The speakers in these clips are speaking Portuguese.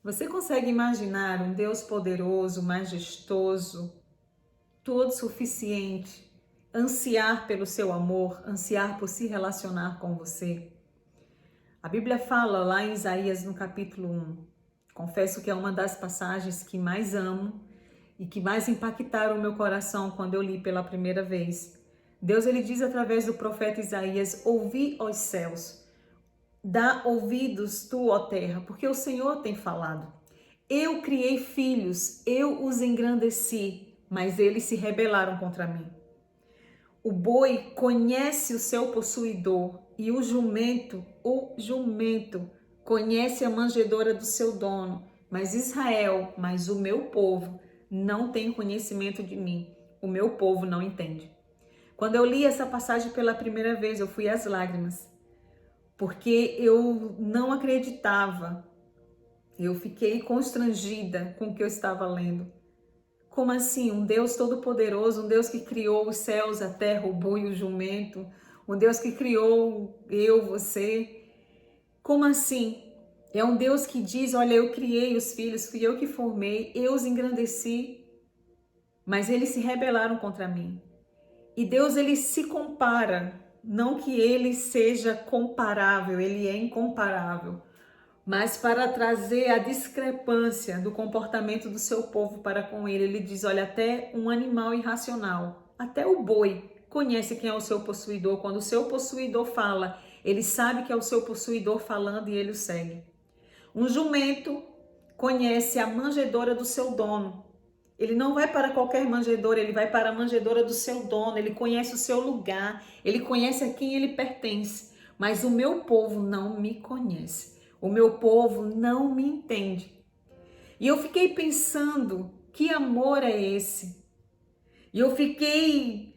Você consegue imaginar um Deus poderoso, majestoso, todo suficiente, ansiar pelo seu amor, ansiar por se relacionar com você? A Bíblia fala lá em Isaías no capítulo 1. Confesso que é uma das passagens que mais amo e que mais impactaram o meu coração quando eu li pela primeira vez. Deus ele diz através do profeta Isaías: ouvi, os céus, dá ouvidos tu, ó terra, porque o Senhor tem falado. Eu criei filhos, eu os engrandeci, mas eles se rebelaram contra mim. O boi conhece o seu possuidor e o jumento conhece a manjedoura do seu dono, mas Israel, mas o meu povo não tem conhecimento de mim. O meu povo não entende. Quando eu li essa passagem pela primeira vez, eu fui às lágrimas, porque eu não acreditava. Eu fiquei constrangida com o que eu estava lendo. Como assim? Um Deus todo-poderoso, um Deus que criou os céus, a terra, o boi e o jumento, um Deus que criou eu, você. Como assim? É um Deus que diz: olha, eu criei os filhos, fui eu que formei, eu os engrandeci, mas eles se rebelaram contra mim. E Deus, ele se compara, não que ele seja comparável, ele é incomparável, mas para trazer a discrepância do comportamento do seu povo para com ele, ele diz: olha, até um animal irracional, até o boi conhece quem é o seu possuidor. Quando o seu possuidor fala, ele sabe que é o seu possuidor falando e ele o segue. Um jumento conhece a manjedoura do seu dono. Ele não vai para qualquer manjedoura, ele vai para a manjedoura do seu dono, ele conhece o seu lugar, ele conhece a quem ele pertence. Mas o meu povo não me conhece, o meu povo não me entende. E eu fiquei pensando, que amor é esse? E eu fiquei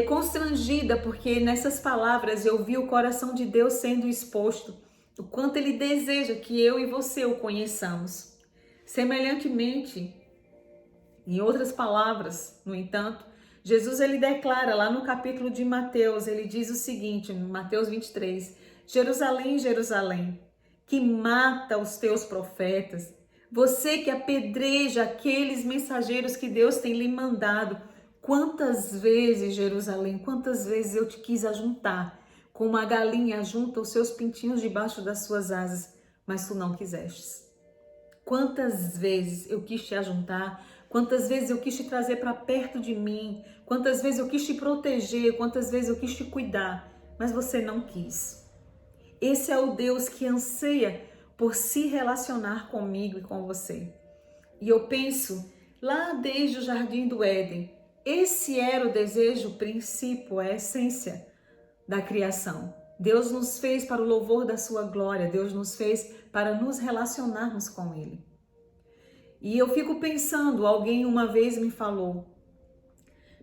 constrangida, porque nessas palavras eu vi o coração de Deus sendo exposto, o quanto ele deseja que eu e você o conheçamos. Semelhantemente, em outras palavras, no entanto, Jesus ele declara lá no capítulo de Mateus, ele diz o seguinte, em Mateus 23, Jerusalém, Jerusalém, que mata os teus profetas, você que apedreja aqueles mensageiros que Deus tem lhe mandado. Quantas vezes, Jerusalém, quantas vezes eu te quis ajuntar, como uma galinha junta os seus pintinhos debaixo das suas asas, mas tu não quisestes. Quantas vezes eu quis te ajuntar, quantas vezes eu quis te trazer para perto de mim, quantas vezes eu quis te proteger, quantas vezes eu quis te cuidar, mas você não quis. Esse é o Deus que anseia por se relacionar comigo e com você. E eu penso, lá desde o Jardim do Éden, esse era o desejo, o princípio, a essência da criação. Deus nos fez para o louvor da sua glória, Deus nos fez para nos relacionarmos com Ele. E eu fico pensando, alguém uma vez me falou,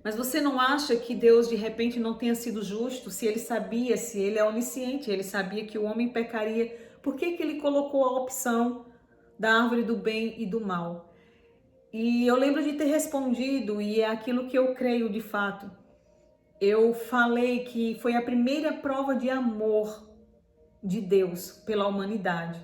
mas você não acha que Deus de repente não tenha sido justo? Se Ele sabia, se Ele é onisciente, Ele sabia que o homem pecaria, por que que Ele colocou a opção da árvore do bem e do mal? E eu lembro de ter respondido, e é aquilo que eu creio de fato. Eu falei que foi a primeira prova de amor de Deus pela humanidade.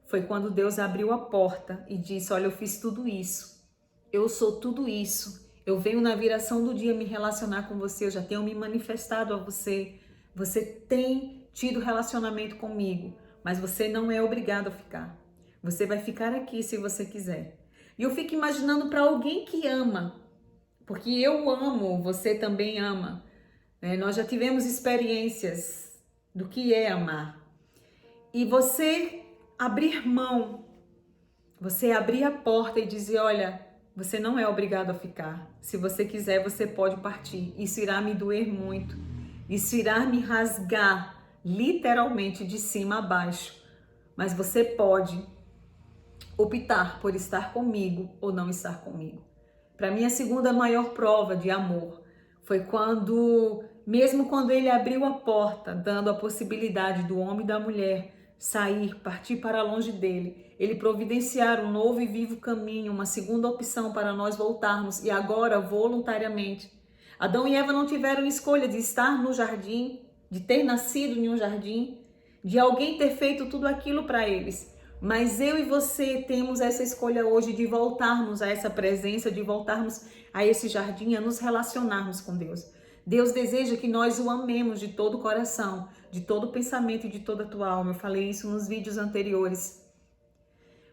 Foi quando Deus abriu a porta e disse: olha, eu fiz tudo isso, eu sou tudo isso, eu venho na viração do dia me relacionar com você, eu já tenho me manifestado a você, você tem tido relacionamento comigo, mas você não é obrigado a ficar, você vai ficar aqui se você quiser. E eu fico imaginando para alguém que ama, porque eu amo, você também ama, né? Nós já tivemos experiências do que é amar. E você abrir mão, você abrir a porta e dizer: olha, você não é obrigado a ficar. Se você quiser, você pode partir. Isso irá me doer muito. Isso irá me rasgar, literalmente, de cima a baixo. Mas você pode optar por estar comigo ou não estar comigo. Para mim, a segunda maior prova de amor foi quando, mesmo quando ele abriu a porta, dando a possibilidade do homem e da mulher sair, partir para longe dele, ele providenciar um novo e vivo caminho, uma segunda opção para nós voltarmos, e agora voluntariamente. Adão e Eva não tiveram escolha de estar no jardim, de ter nascido em um jardim, de alguém ter feito tudo aquilo para eles. Mas eu e você temos essa escolha hoje de voltarmos a essa presença, de voltarmos a esse jardim, a nos relacionarmos com Deus. Deus deseja que nós o amemos de todo o coração, de todo o pensamento e de toda a tua alma. Eu falei isso nos vídeos anteriores.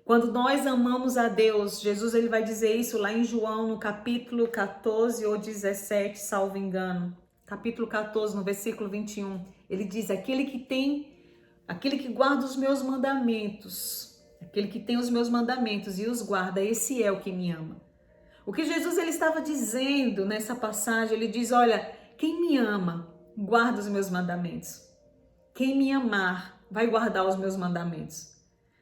Quando nós amamos a Deus, Jesus ele vai dizer isso lá em João, no capítulo 14 ou 17, salvo engano. Capítulo 14, no versículo 21. Ele diz, aquele que guarda os meus mandamentos, aquele que tem os meus mandamentos e os guarda, esse é o que me ama. O que Jesus ele estava dizendo nessa passagem, ele diz, olha, quem me ama, guarda os meus mandamentos. Quem me amar, vai guardar os meus mandamentos.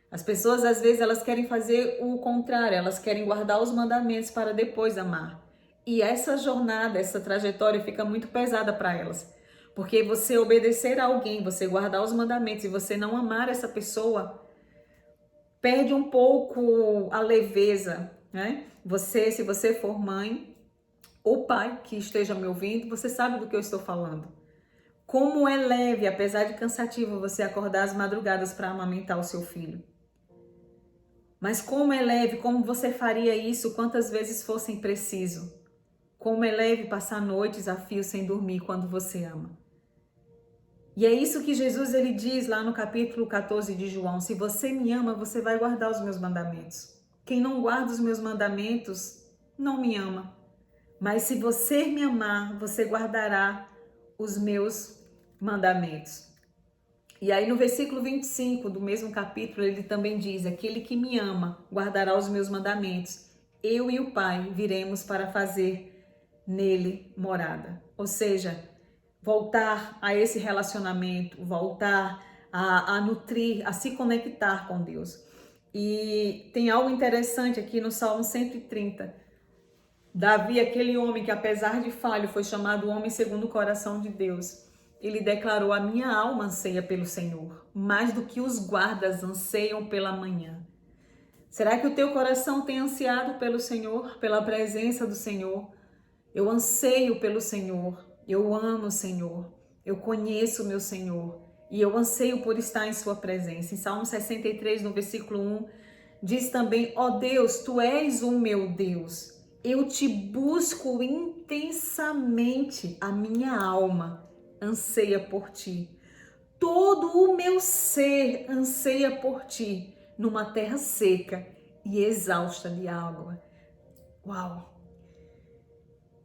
As pessoas, às vezes, elas querem fazer o contrário, elas querem guardar os mandamentos para depois amar. E essa jornada, essa trajetória fica muito pesada para elas. Porque você obedecer a alguém, você guardar os mandamentos e você não amar essa pessoa, perde um pouco a leveza, né? Se você for mãe ou pai que esteja me ouvindo, você sabe do que eu estou falando. Como é leve, apesar de cansativo, você acordar às madrugadas para amamentar o seu filho. Mas como é leve, como você faria isso quantas vezes fossem preciso? Como é leve passar noites a fio sem dormir quando você ama. E é isso que Jesus ele diz lá no capítulo 14 de João. Se você me ama, você vai guardar os meus mandamentos. Quem não guarda os meus mandamentos, não me ama. Mas se você me amar, você guardará os meus mandamentos. E aí no versículo 25 do mesmo capítulo, ele também diz, aquele que me ama guardará os meus mandamentos. Eu e o Pai viremos para fazer nele morada. Ou seja, voltar a esse relacionamento, voltar a nutrir, a se conectar com Deus. E tem algo interessante aqui no Salmo 130. Davi, aquele homem que apesar de falho foi chamado homem segundo o coração de Deus. Ele declarou, a minha alma anseia pelo Senhor, mais do que os guardas anseiam pela manhã. Será que o teu coração tem ansiado pelo Senhor, pela presença do Senhor? Eu anseio pelo Senhor, eu amo o Senhor, eu conheço o meu Senhor e eu anseio por estar em sua presença. Em Salmo 63, no versículo 1, diz também, ó Deus, tu és o meu Deus, eu te busco intensamente, a minha alma anseia por ti. Todo o meu ser anseia por ti, numa terra seca e exausta de água. Uau!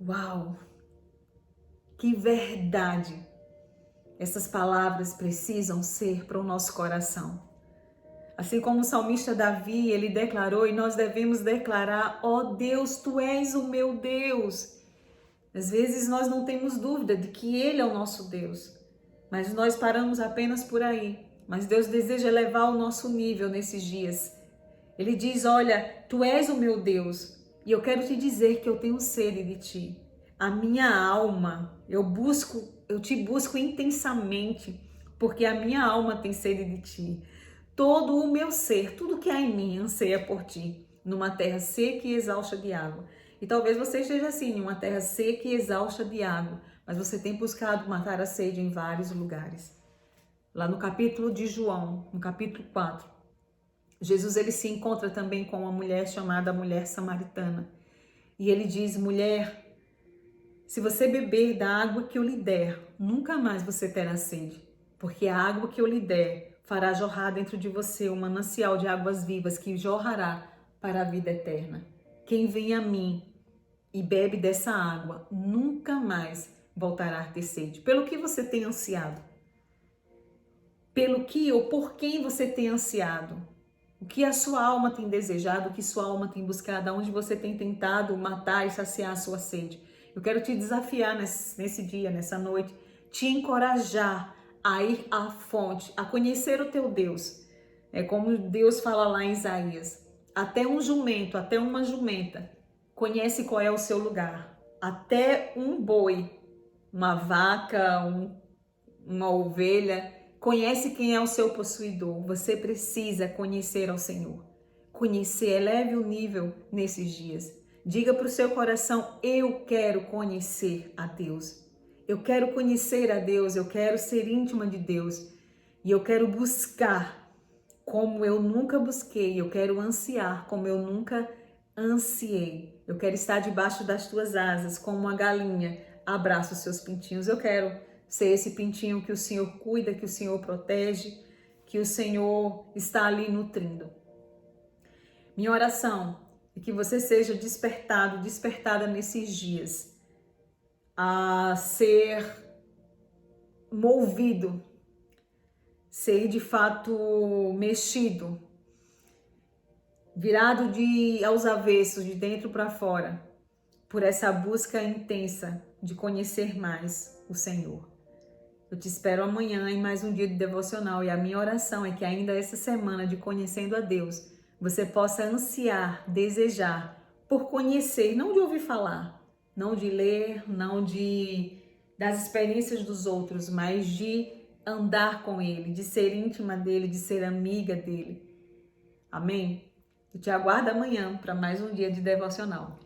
Uau! Que verdade! Essas palavras precisam ser para o nosso coração. Assim como o salmista Davi, ele declarou e nós devemos declarar, ó Deus, tu és o meu Deus. Às vezes nós não temos dúvida de que Ele é o nosso Deus, mas nós paramos apenas por aí. Mas Deus deseja elevar o nosso nível nesses dias. Ele diz, olha, tu és o meu Deus e eu quero te dizer que eu tenho sede de ti. A minha alma, eu te busco intensamente, porque a minha alma tem sede de ti. Todo o meu ser, tudo que há em mim anseia por ti, numa terra seca e exausta de água. E talvez você esteja assim, em uma terra seca e exausta de água, mas você tem buscado matar a sede em vários lugares. Lá no capítulo de João, no capítulo 4, Jesus ele se encontra também com uma mulher chamada mulher samaritana. E ele diz, mulher, se você beber da água que eu lhe der, nunca mais você terá sede, porque a água que eu lhe der fará jorrar dentro de você um manancial de águas vivas que jorrará para a vida eterna. Quem vem a mim e bebe dessa água, nunca mais voltará a ter sede. Pelo que você tem ansiado? Pelo que ou por quem você tem ansiado? O que a sua alma tem desejado, o que sua alma tem buscado, aonde você tem tentado matar e saciar a sua sede? Eu quero te desafiar nesse dia, nessa noite, te encorajar a ir à fonte, a conhecer o teu Deus. É como Deus fala lá em Isaías, até um jumento, até uma jumenta, conhece qual é o seu lugar. Até um boi, uma vaca, uma ovelha, conhece quem é o seu possuidor. Você precisa conhecer ao Senhor. Conhecer, eleve o nível nesses dias. Diga para o seu coração, eu quero conhecer a Deus. Eu quero conhecer a Deus, eu quero ser íntima de Deus. E eu quero buscar como eu nunca busquei, eu quero ansiar como eu nunca ansiei. Eu quero estar debaixo das tuas asas, como uma galinha abraça os seus pintinhos. Eu quero ser esse pintinho que o Senhor cuida, que o Senhor protege, que o Senhor está ali nutrindo. Minha oração é que você seja despertado, despertada nesses dias a ser movido, ser de fato mexido, virado aos avessos, de dentro para fora, por essa busca intensa de conhecer mais o Senhor. Eu te espero amanhã em mais um dia de devocional e a minha oração é que ainda essa semana de Conhecendo a Deus, você possa ansiar, desejar por conhecer, não de ouvir falar, não de ler, não das experiências dos outros, mas de andar com Ele, de ser íntima dEle, de ser amiga dEle. Amém? Eu te aguardo amanhã para mais um dia de devocional.